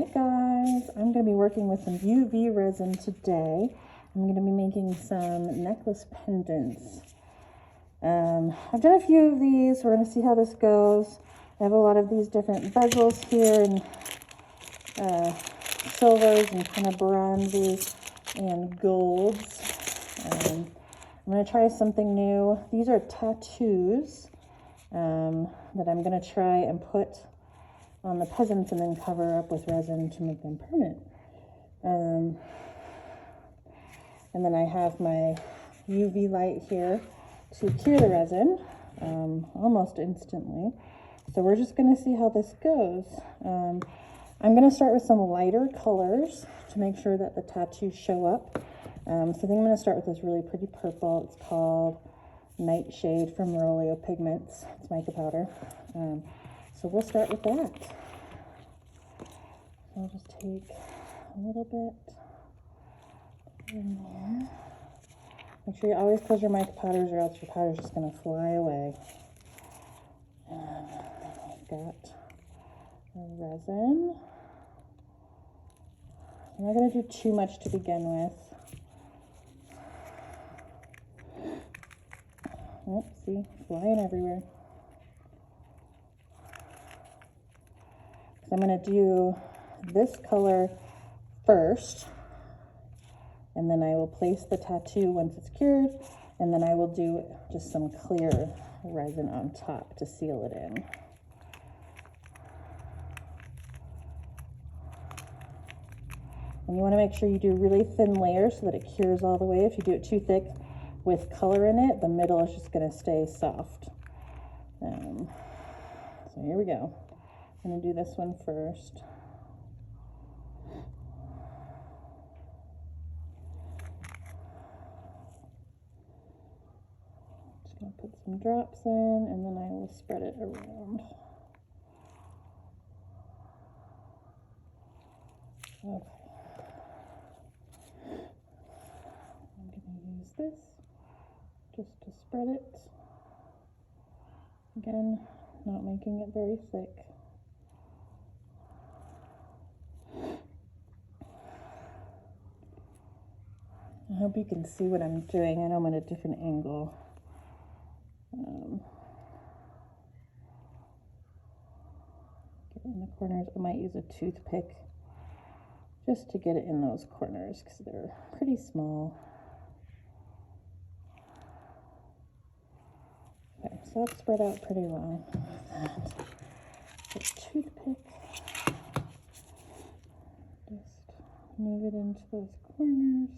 Alright guys, I'm going to be working with some UV resin today. I'm going to be making some necklace pendants. I've done a few of these. We're going to see how this goes. I have a lot of these different bezels here, and silvers and kind of bronzes and golds. I'm going to try something new. These are tattoos that I'm going to try and put on the peasants and then cover up with resin to make them permanent. And then I have my UV light here to cure the resin almost instantly. So we're just going to see how this goes. I'm going to start with some lighter colors to make sure that the tattoos show up. So I think I'm going to start with this really pretty purple. It's called Nightshade from Rolio Pigments. It's mica powder. So we'll start with that. So I'll just take a little bit in there. Make sure you always close your mica powders or else your powder's just going to fly away. And I've got the resin. I'm not going to do too much to begin with. Oh, see, flying everywhere. So I'm going to do this color first, and then I will place the tattoo once it's cured, and then I will do just some clear resin on top to seal it in. And you want to make sure you do really thin layers so that it cures all the way. If you do it too thick with color in it, the middle is just going to stay soft. So here we go. I'm going to do this one first. Just going to put some drops in, and then I will spread it around. Okay. I'm going to use this just to spread it. Again, not making it very thick. I hope you can see what I'm doing. I know I'm at a different angle. Get in the corners. I might use a toothpick just to get it in those corners because they're pretty small. Okay, so that's spread out pretty well. A toothpick. Just move it into those corners.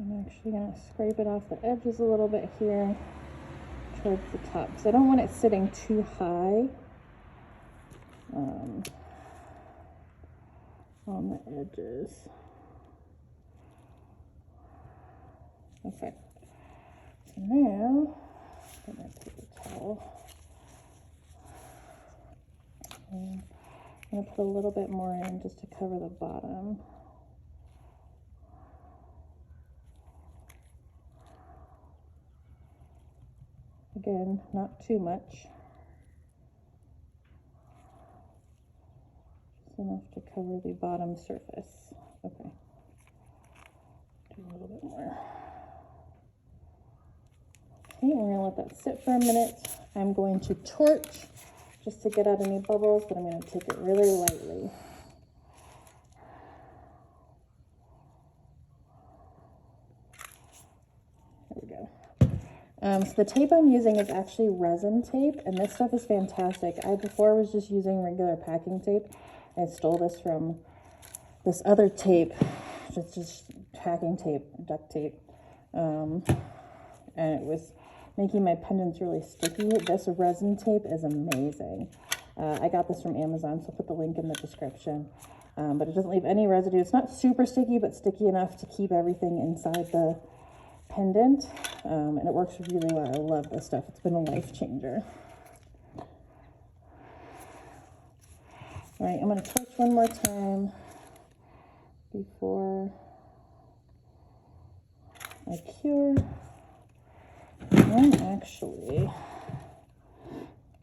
I'm actually going to scrape it off the edges a little bit here towards the top because I don't want it sitting too high on the edges. Okay, so now I'm going to take a towel and I'm going to put a little bit more in just to cover the bottom. Again, not too much. Just enough to cover the bottom surface. Okay. Do a little bit more. Okay, we're going to let that sit for a minute. I'm going to torch just to get out any bubbles, but I'm going to take it really lightly. There we go. So the tape I'm using is actually resin tape, and this stuff is fantastic. I before was just using regular packing tape. I stole this from this other tape, just packing tape, duct tape, and it was making my pendants really sticky. This resin tape is amazing. I got this from Amazon, so I'll put the link in the description. But it doesn't leave any residue. It's not super sticky, but sticky enough to keep everything inside the pendant, and it works really well. I love this stuff. It's been a life changer. All right, I'm going to torch one more time before I cure. And actually,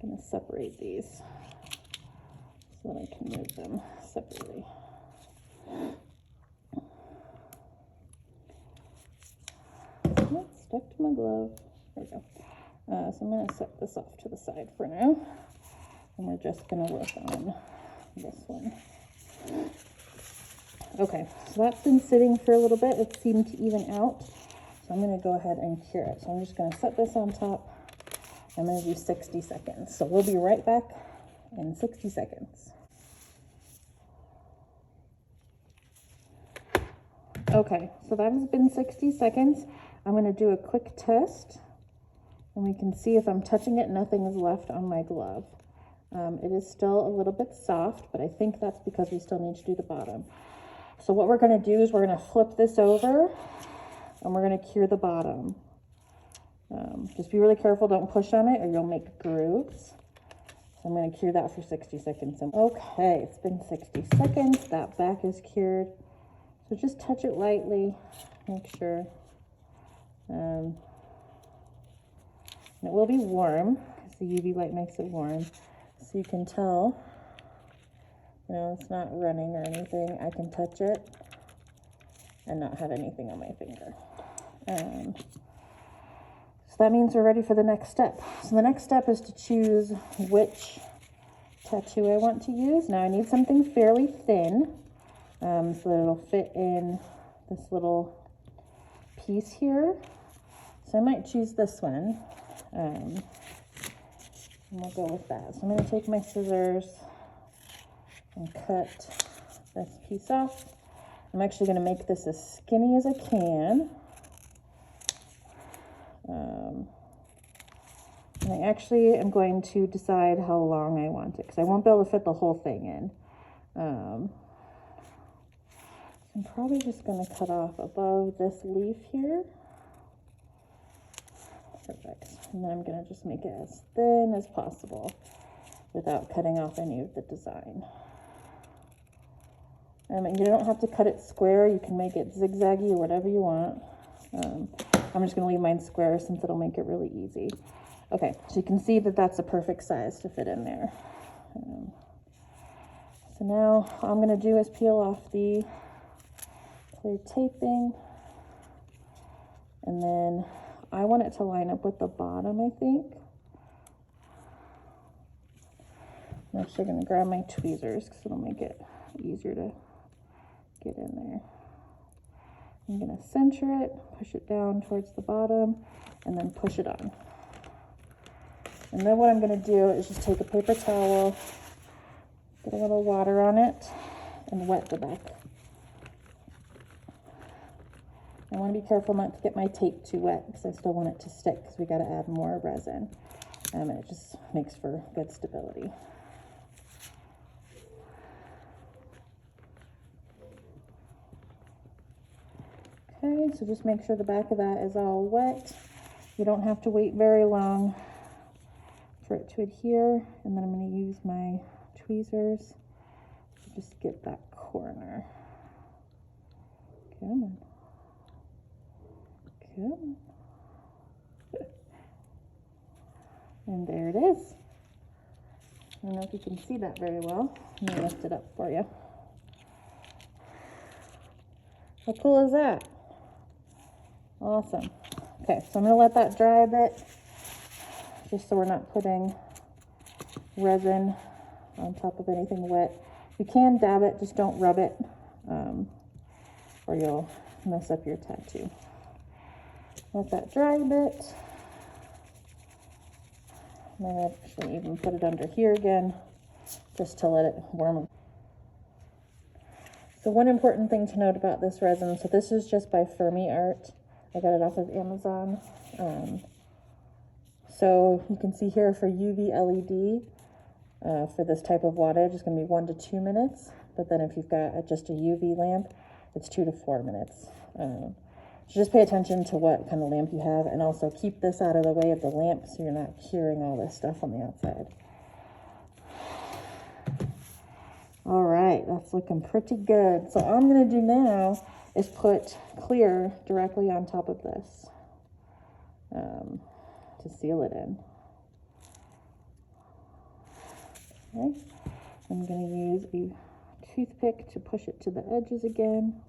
I'm going to separate these so that I can move them separately. It's stuck to my glove. There we go. So I'm going to set this off to the side for now. And we're just going to work on this one. Okay, so that's been sitting for a little bit. It seemed to even out. So I'm going to go ahead and cure it. So I'm just going to set this on top. I'm going to do 60 seconds. So we'll be right back in 60 seconds. Okay, so that has been 60 seconds. I'm going to do a quick test. And we can see if I'm touching it, nothing is left on my glove. It is still a little bit soft, but I think that's because we still need to do the bottom. So what we're going to do is we're going to flip this over and we're going to cure the bottom. Just be really careful, don't push on it or you'll make grooves. So I'm going to cure that for 60 seconds. Okay, it's been 60 seconds. That back is cured. So just touch it lightly, make sure. And it will be warm because the UV light makes it warm. So you can tell, you know, it's not running or anything. I can touch it and not have anything on my finger. So that means we're ready for the next step. So the next step is to choose which tattoo I want to use. Now I need something fairly thin so that it'll fit in this little piece here. So I might choose this one. And we'll go with that. So I'm going to take my scissors and cut this piece off. I'm actually going to make this as skinny as I can. And I actually am going to decide how long I want it because I won't be able to fit the whole thing in. So I'm probably just going to cut off above this leaf here. Perfect. And then I'm going to just make it as thin as possible without cutting off any of the design. And you don't have to cut it square. You can make it zigzaggy or whatever you want. I'm just going to leave mine square since it'll make it really easy. Okay, so you can see that that's a perfect size to fit in there. So now all I'm going to do is peel off the clear taping. And then I want it to line up with the bottom, I think. I'm actually going to grab my tweezers because it'll make it easier to get in there. I'm going to center it, push it down towards the bottom, and then push it on. And then what I'm going to do is just take a paper towel, get a little water on it, and wet the back. I want to be careful not to get my tape too wet because I still want it to stick because we got to add more resin. And it just makes for good stability. Okay, so just make sure the back of that is all wet. You don't have to wait very long for it to adhere. And then I'm going to use my tweezers to just get that corner. Come on. Come on. And there it is. I don't know if you can see that very well. Let me lift it up for you. How cool is that? Awesome. Okay, so I'm going to let that dry a bit, just so we're not putting resin on top of anything wet. You can dab it, just don't rub it, or you'll mess up your tattoo. Let that dry a bit. I might actually even put it under here again, just to let it warm up. So one important thing to note about this resin, so this is just by FERMIART. I got it off of Amazon. So you can see here for UV LED, for this type of wattage, it's going to be 1 to 2 minutes. But then if you've got just a UV lamp, it's 2 to 4 minutes. So just pay attention to what kind of lamp you have, and also keep this out of the way of the lamp so you're not curing all this stuff on the outside. All right, that's looking pretty good. So all I'm going to do now is put clear directly on top of this to seal it in. Okay, I'm going to use a toothpick to push it to the edges again.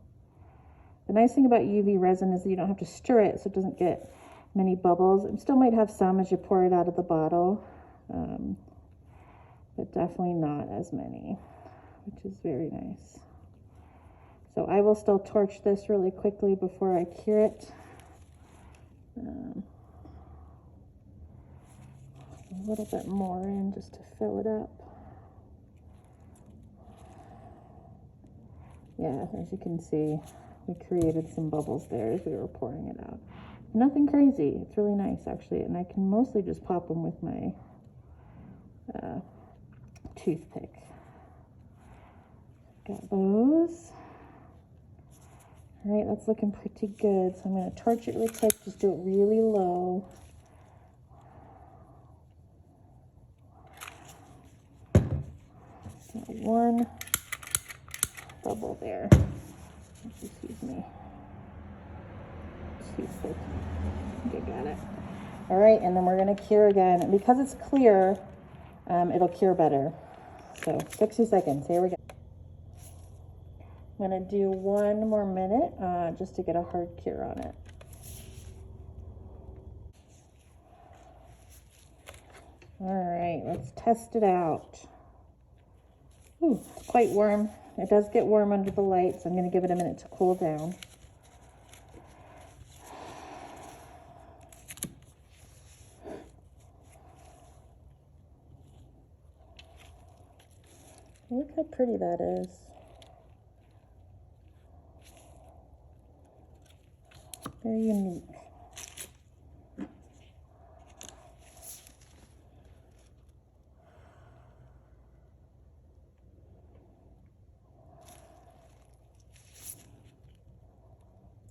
The nice thing about UV resin is that you don't have to stir it, so it doesn't get many bubbles. It still might have some as you pour it out of the bottle, but definitely not as many, which is very nice. So I will still torch this really quickly before I cure it. A little bit more in just to fill it up. Yeah, as you can see, we created some bubbles there as we were pouring it out. Nothing crazy. It's really nice, actually, and I can mostly just pop them with my toothpick. Got those. All right, that's looking pretty good. So I'm going to torch it really quick. Just do it really low. Got one bubble there. Excuse me. Toothpick. Okay, got it. All right, and then we're going to cure again. And because it's clear, it'll cure better. So 60 seconds. Here we go. I'm going to do one more minute just to get a hard cure on it. All right, let's test it out. Ooh, it's quite warm. It does get warm under the light, so I'm going to give it a minute to cool down. Look how pretty that is. Very unique.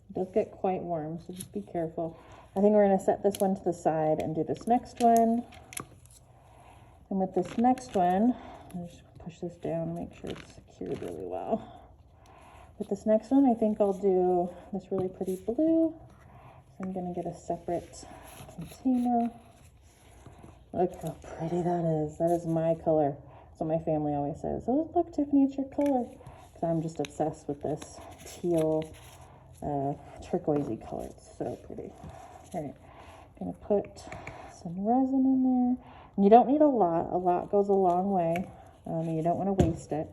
It does get quite warm, so just be careful. I think we're going to set this one to the side and do this next one. And with this next one, I'll just push this down and make sure it's secured really well. With this next one, I think I'll do this really pretty blue. So I'm going to get a separate container. Look how pretty that is. That is my color. That's what my family always says. Oh, look, Tiffany, it's your color. Because I'm just obsessed with this teal, turquoisey color. It's so pretty. All right, I'm going to put some resin in there. And you don't need a lot. A lot goes a long way. You don't want to waste it.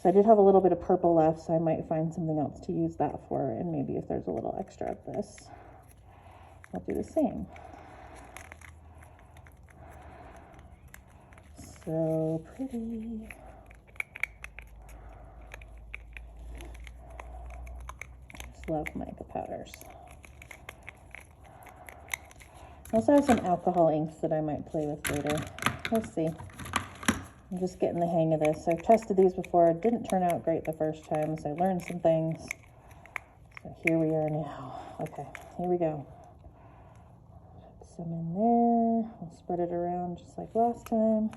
So I did have a little bit of purple left, so I might find something else to use that for, and maybe if there's a little extra of this, I'll do the same. So pretty. Just love mica powders. I also have some alcohol inks that I might play with later. We'll see. I'm just getting the hang of this. I've tested these before. It didn't turn out great the first time, so I learned some things. So here we are now. Okay, here we go. Put some in there. We'll spread it around just like last time.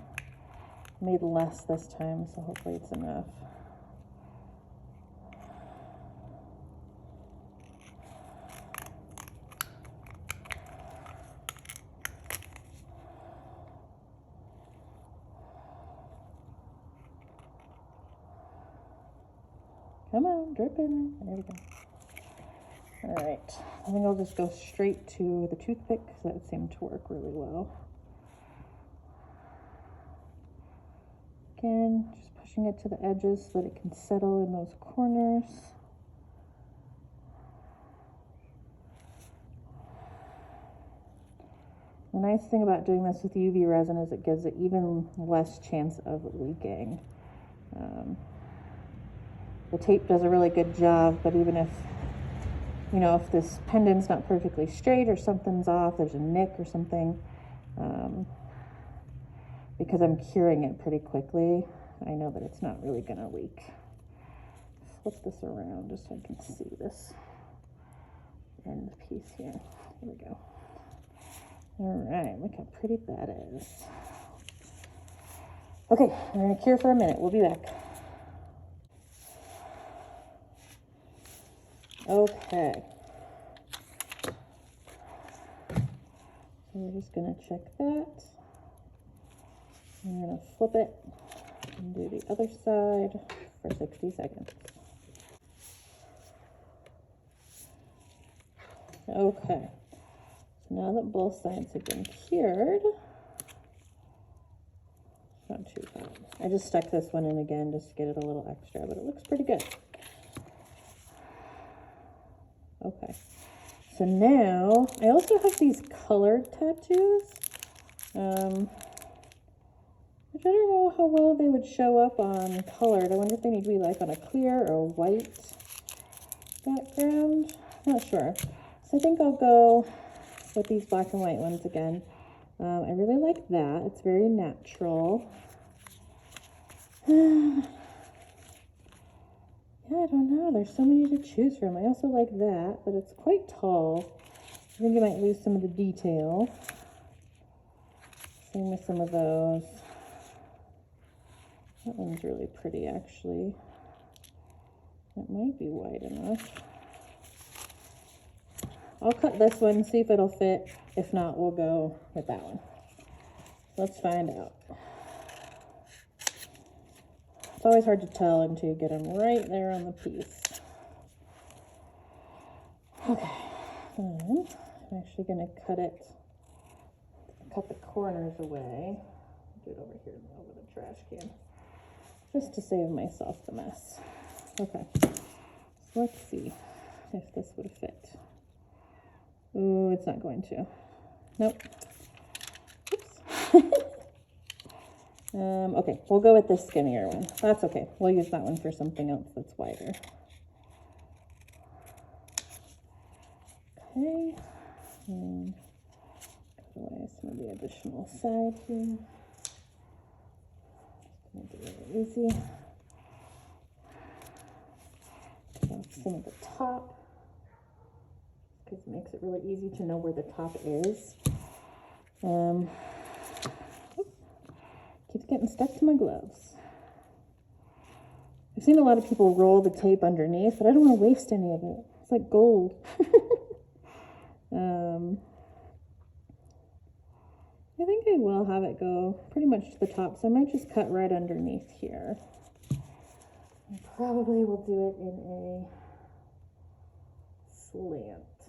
Made less this time, so hopefully it's enough. Come on, dripping. There we go. All right, I think I'll just go straight to the toothpick because that seemed to work really well. Again, just pushing it to the edges so that it can settle in those corners. The nice thing about doing this with UV resin is it gives it even less chance of leaking. The tape does a really good job, but even if, you know, if this pendant's not perfectly straight or something's off, there's a nick or something, because I'm curing it pretty quickly, I know that it's not really gonna leak. Flip this around just so I can see this end piece here. Here we go. All right, look how pretty that is. Okay, we're gonna cure for a minute. We'll be back. Okay. So we're just gonna check that. I'm gonna flip it and do the other side for 60 seconds. Okay, so now that both sides have been cured, it's not too bad. I just stuck this one in again just to get it a little extra, but it looks pretty good. Okay, so now I also have these colored tattoos, which I don't know how well they would show up on colored. I wonder if they need to be like on a clear or white background. Not sure. So I think I'll go with these black and white ones again. I really like that. It's very natural. Yeah, I don't know. There's so many to choose from. I also like that, but it's quite tall. I think you might lose some of the detail. Same with some of those. That one's really pretty, actually. It might be wide enough. I'll cut this one, see if it'll fit. If not, we'll go with that one. Let's find out. It's always hard to tell until you get them right there on the piece. Okay, then I'm actually going to cut the corners away. Do it over here over the trash can, just to save myself the mess. Okay, so let's see if this would fit. Ooh, it's not going to. Nope. Oops. Okay, we'll go with this skinnier one. That's okay. We'll use that one for something else that's wider. Okay. And cut away some of the additional side here. Just make it really easy. Cut off some of the top, because it makes it really easy to know where the top is. Keeps getting stuck to my gloves. I've seen a lot of people roll the tape underneath, but I don't want to waste any of it. It's like gold. I think I will have it go pretty much to the top, so I might just cut right underneath here. I probably will do it in a slant,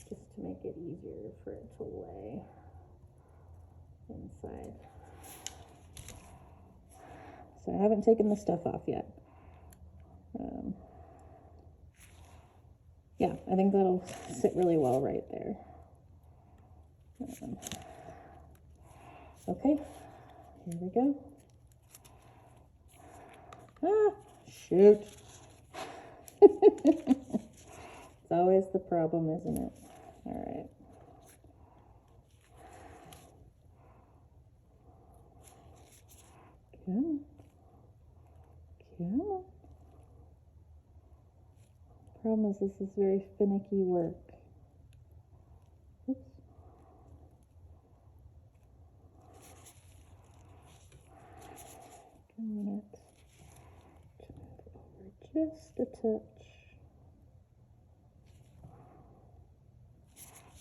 just to make it easier for it to lay inside. So I haven't taken the stuff off yet. Yeah, I think that'll sit really well right there. Okay, here we go. Ah, shoot. It's always the problem, isn't it? All right. Come on. Come on. Problem is, this is very finicky work. Oops. Come on, over just a touch.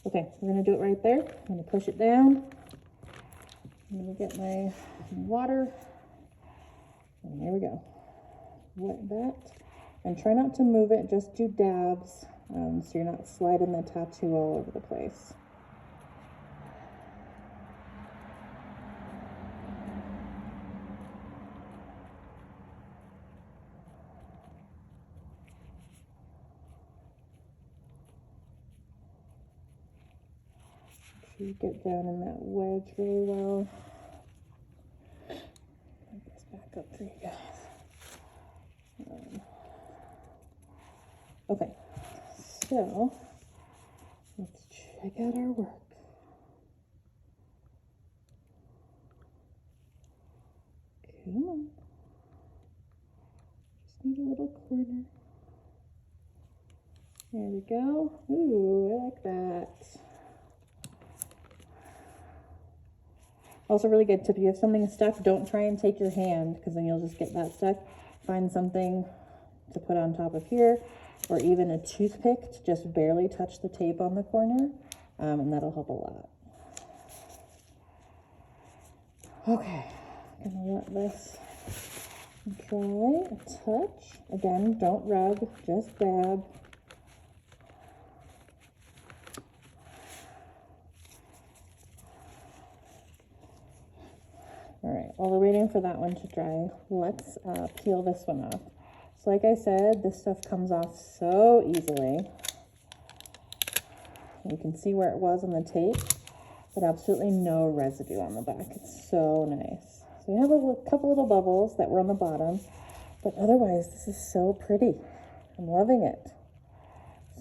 Okay, we're gonna do it right there. I'm gonna push it down. I'm gonna get my water. And here we go. Wet that. And try not to move it, just do dabs, so you're not sliding the tattoo all over the place. Make sure you get down in that wedge really well. Put this back up for you guys. Okay, so let's check out our work. Come on. Just need a little corner. There we go. Ooh, I like that. Also, really good tip, if you have something stuck, don't try and take your hand, because then you'll just get that stuck. Find something to put on top of here, or even a toothpick to just barely touch the tape on the corner, and that'll help a lot. Okay, I'm gonna let this dry a touch. Again, don't rub, just dab. All right, while we're waiting for that one to dry, let's peel this one off. So like I said, this stuff comes off so easily. You can see where it was on the tape, but absolutely no residue on the back. It's so nice. So we have a couple little bubbles that were on the bottom, but otherwise this is so pretty. I'm loving it.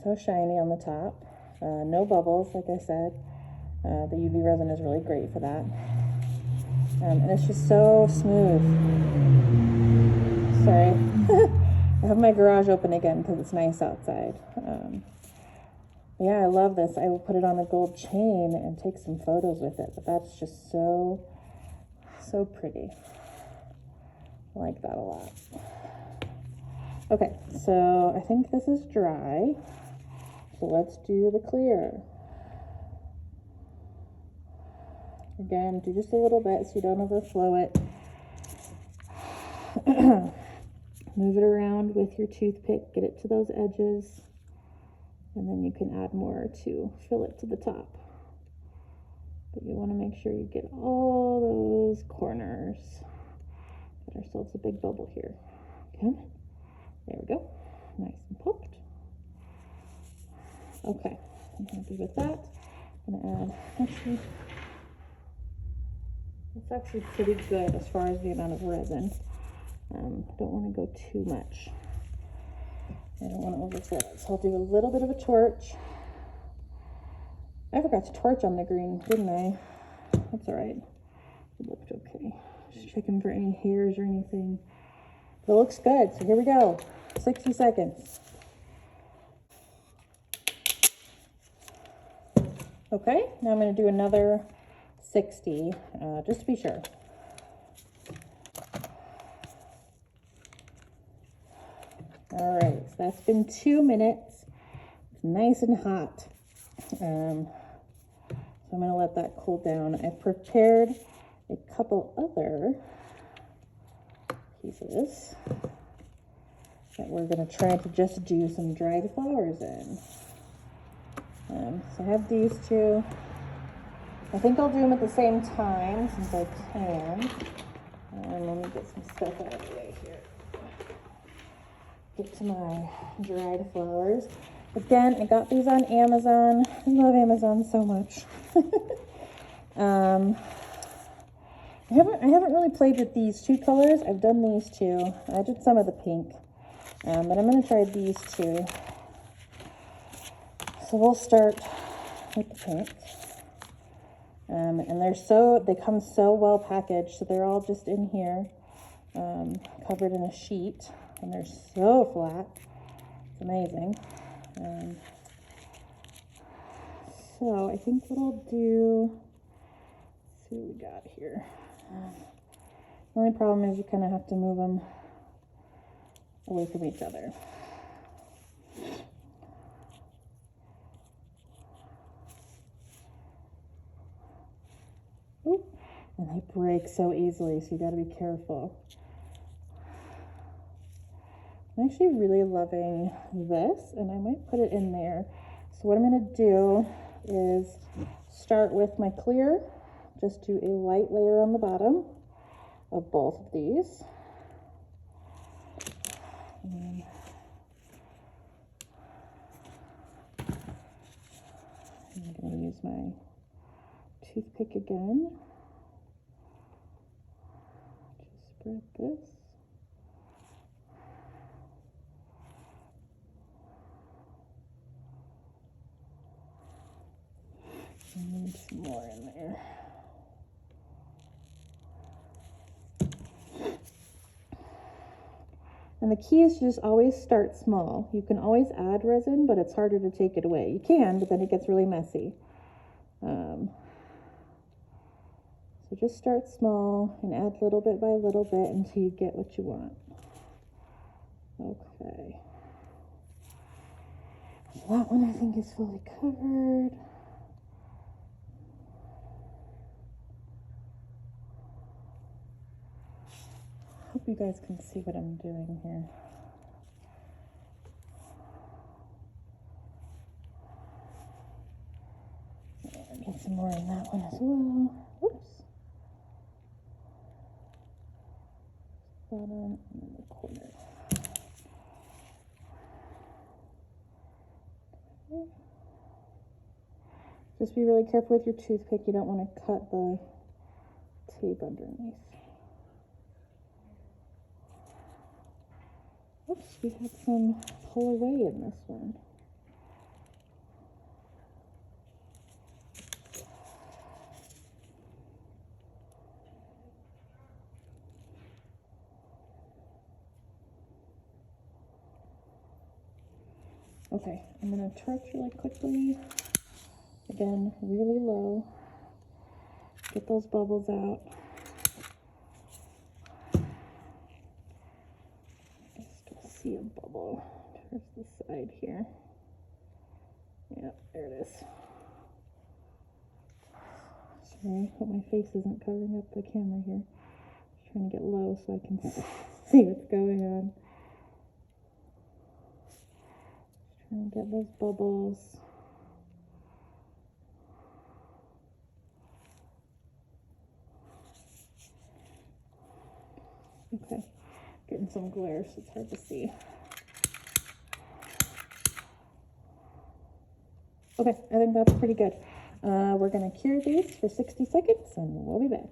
So shiny on the top. No bubbles, like I said. The UV resin is really great for that. And it's just so smooth. Sorry. I have my garage open again because it's nice outside. Yeah, I love this. I will put it on a gold chain and take some photos with it. But that's just so pretty. I like that a lot. Okay, so I think this is dry. So let's do the clear. Again, do just a little bit so you don't overflow it. Move it around with your toothpick, get it to those edges, and then you can add more to fill it to the top. But you want to make sure you get all those corners. Get ourselves a big bubble here. Okay, there we go. Nice and puffed. Okay, I'm happy with that. I'm gonna add, it's actually pretty good as far as the amount of resin. Don't want to go too much. I don't want to overfill it. So I'll do a little bit of a torch. I forgot to torch on the green, didn't I? That's all right. It looked okay. Just checking for any hairs or anything. It looks good. So here we go. 60 seconds. Okay, now I'm going to do another 60, just to be sure. All right, so that's been 2 minutes. It's nice and hot. So I'm going to let that cool down. I've prepared a couple other pieces that we're going to try to just do some dried flowers in. So I have these two. I think I'll do them at the same time since I can. Let me get some stuff out of the way here. Get to my dried flowers. Again, I got these on Amazon. I love Amazon so much. I haven't really played with these two colors. I've done these two. I did some of the pink, but I'm going to try these two. So we'll start with the pink. And they come so well packaged, so they're all just in here, covered in a sheet, and they're so flat. It's amazing. So I think what I'll do, let's see what we got here. The only problem is you kind of have to move them away from each other. Oop. And they break so easily, so you got to be careful. I'm actually really loving this, and I might put it in there. So what I'm going to do is start with my clear, just do a light layer on the bottom of both of these. And I'm going to use my toothpick again. Just spread this. I need some more in there. And the key is to just always start small. You can always add resin, but it's harder to take it away. You can, but then it gets really messy. So just start small and add little bit by little bit until you get what you want. Okay. That one I think is fully covered. you guys can see what I'm doing here. Get some more in that one as well. Oops. Bottom and then the corner. Okay. Just be really careful with your toothpick. You don't want to cut the tape underneath. Oops, we had some pull away in this one. Okay, I'm going to torch really quickly. Again, really low. Get those bubbles out. I still see a bubble towards the side here. Yep, there it is. Sorry, I hope my face isn't covering up the camera here. Just trying to get low so I can see what's going on. Just trying to get those bubbles. Okay, getting some glare so it's hard to see. Okay, I think that's pretty good. We're going to cure these for 60 seconds and we'll be back.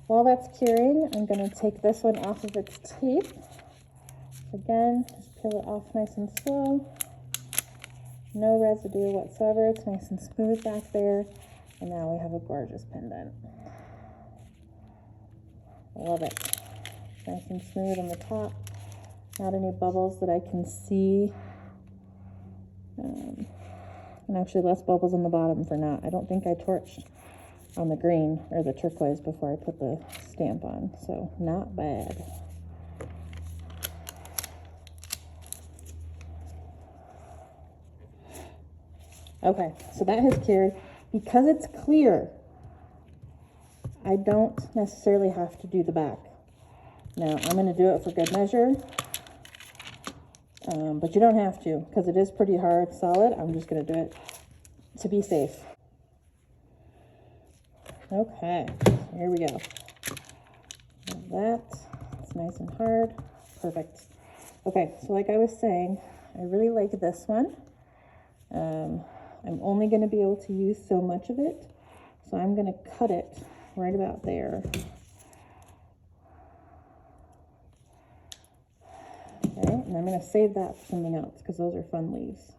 While that's curing, I'm going to take this one off of its tape. Again, just peel it off nice and slow. No residue whatsoever. It's nice and smooth back there. And now we have a gorgeous pendant. Love it. Nice and smooth on the top. Not any bubbles that I can see. And actually less bubbles on the bottom for now. I don't think I torched on the green or the turquoise before I put the stamp on. So not bad. Okay, so that has cured. Because it's clear, I don't necessarily have to do the back. Now, I'm going to do it for good measure, but you don't have to because it is pretty hard, solid. I'm just going to do it to be safe. Okay, here we go. That, it's nice and hard. Perfect. Okay, so like I was saying, I really like this one. I'm only going to be able to use so much of it, so I'm going to cut it right about there. Okay, and I'm going to save that for something else because those are fun leaves.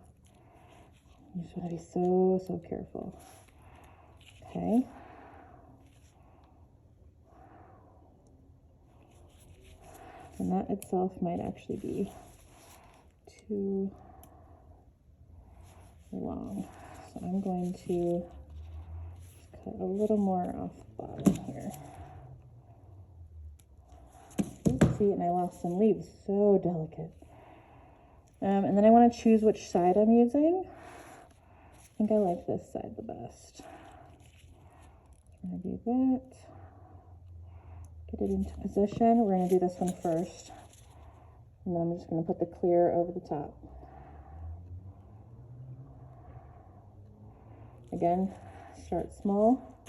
You just want to be so careful. Okay. And that itself might actually be too long. So I'm going to just cut a little more off the bottom here. See, and I lost some leaves. So delicate. And then I want to choose which side I'm using. I think I like this side the best. I'm going to do that. Get it into position. We're going to do this one first. And then I'm just going to put the clear over the top. Again, start small.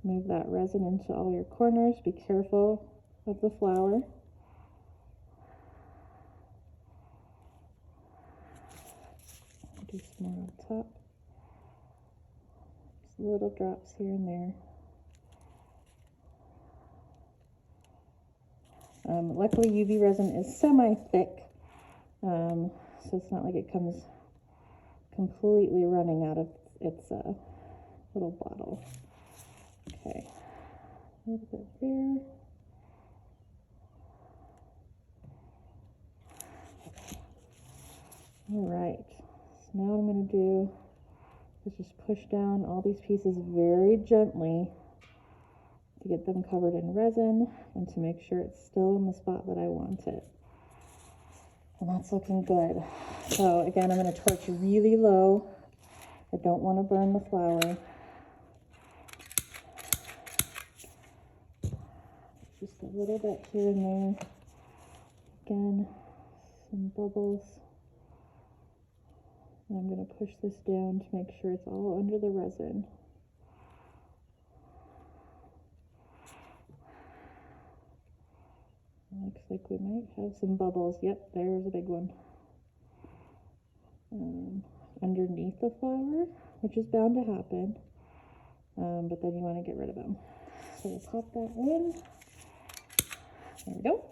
Move that resin into all your corners. Be careful of the flower. Do some more on top. Just little drops here and there. Luckily, UV resin is semi-thick, so it's not like it comes completely running out of its little bottle. Okay, a little bit there. All right, so now what I'm going to do is just push down all these pieces very gently to get them covered in resin and to make sure it's still in the spot that I want it. And that's looking good. So again, I'm going to torch really low I don't want to burn the flower. Just a little bit here and there. Again, some bubbles. And I'm going to push this down to make sure it's all under the resin. Looks like we might have some bubbles. Yep, there's a big one. Underneath the flower, which is bound to happen. But then you want to get rid of them. So we'll pop that in. There we go.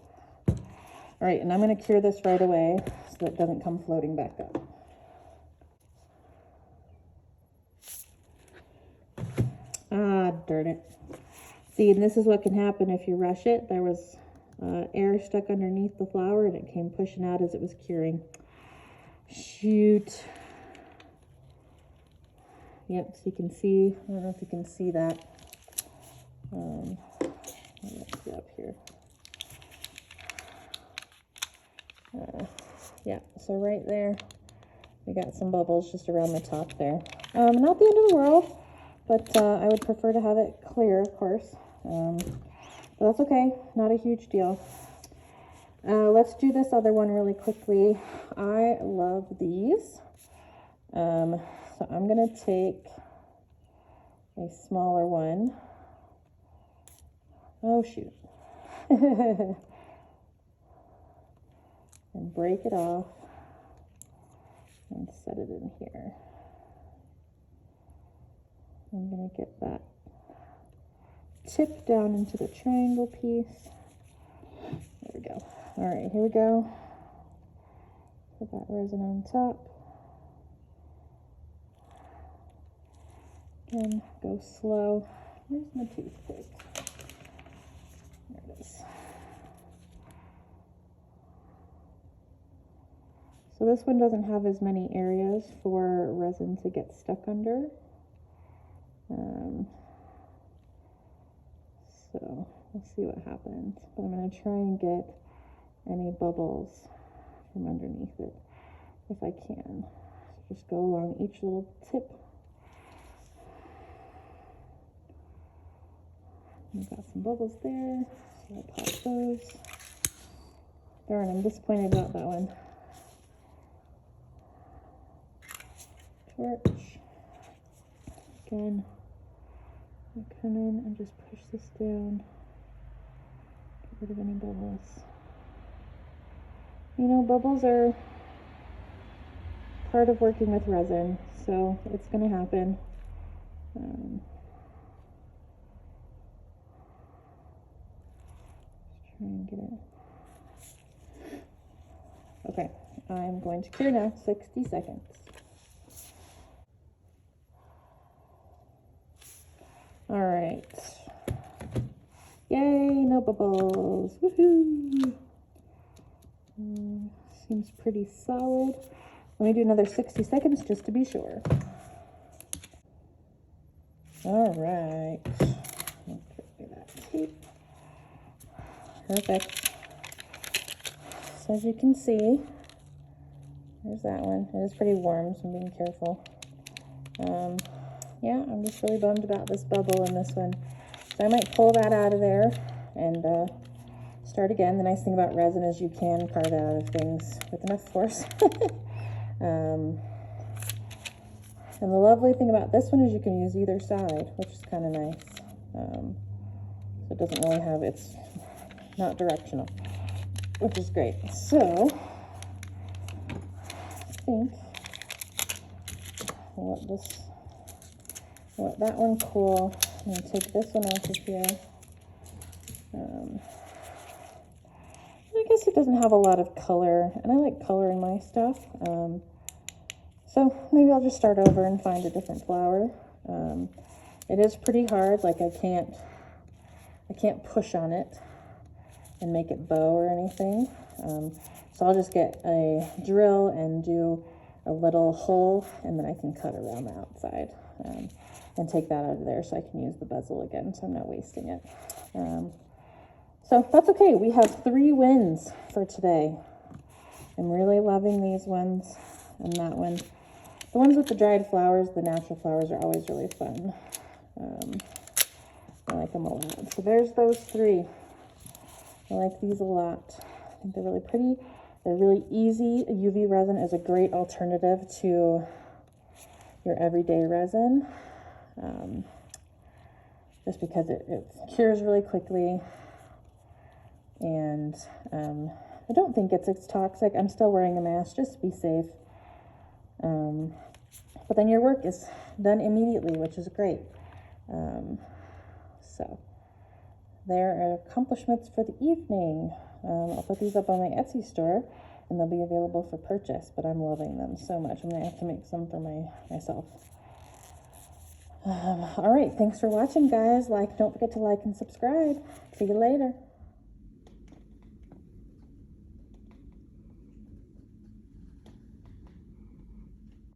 All right, and I'm going to cure this right away so that it doesn't come floating back up. Ah, darn it. See, and this is what can happen if you rush it. There was air stuck underneath the flower and it came pushing out as it was curing. Shoot. Yep, so you can see, I don't know if you can see that. Let's see up here. Yeah, so right there, we got some bubbles just around the top there. Not the end of the world, but I would prefer to have it clear, of course. But that's okay, not a huge deal. Let's do this other one really quickly. I love these. So I'm going to take a smaller one. Oh, shoot. And break it off and set it in here. I'm going to get that tip down into the triangle piece. There we go. All right, here we go. Put that resin on top. Again, go slow. Where's my toothpick? There it is. So this one doesn't have as many areas for resin to get stuck under. So we'll see what happens. But I'm going to try and get any bubbles from underneath it if I can. So just go along each little tip. We've got some bubbles there, so I'll pop those. Darn, I'm disappointed about that one. Torch. Again, I come in and just push this down. Get rid of any bubbles. You know, bubbles are part of working with resin, so it's going to happen. Just try and get it. Okay, I'm going to cure now, 60 seconds. All right. Yay, no bubbles. Woohoo! Seems pretty solid. Let me do another 60 seconds just to be sure. All right. Get that tape. Perfect. So as you can see, there's that one. It is pretty warm, so I'm being careful. Yeah, I'm just really bummed about this bubble in this one. So I might pull that out of there and start again. The nice thing about resin is you can carve it out of things with enough force. And the lovely thing about this one is you can use either side, which is kind of nice. So it doesn't really have, it's not directional, which is great. So I think let that one cool. I'm going to take this one off of here. I guess it doesn't have a lot of color, and I like color in my stuff. So maybe I'll just start over and find a different flower. It is pretty hard, like I can't push on it and make it bow or anything. So I'll just get a drill and do a little hole, and then I can cut around the outside and take that out of there so I can use the bezel again, so I'm not wasting it. So that's okay. We have 3 wins for today. I'm really loving these ones and that one. The ones with the dried flowers, the natural flowers, are always really fun. I like them a lot. So there's those 3. I like these a lot. I think they're really pretty. They're really easy. UV resin is a great alternative to your everyday resin, just because it cures really quickly. And I don't think it's toxic. I'm still wearing a mask just to be safe. But then your work is done immediately, which is great. So there are accomplishments for the evening. I'll put these up on my Etsy store, and they'll be available for purchase, but I'm loving them so much. I'm going to have to make some for myself. All right, thanks for watching, guys. Don't forget to like and subscribe. See you later.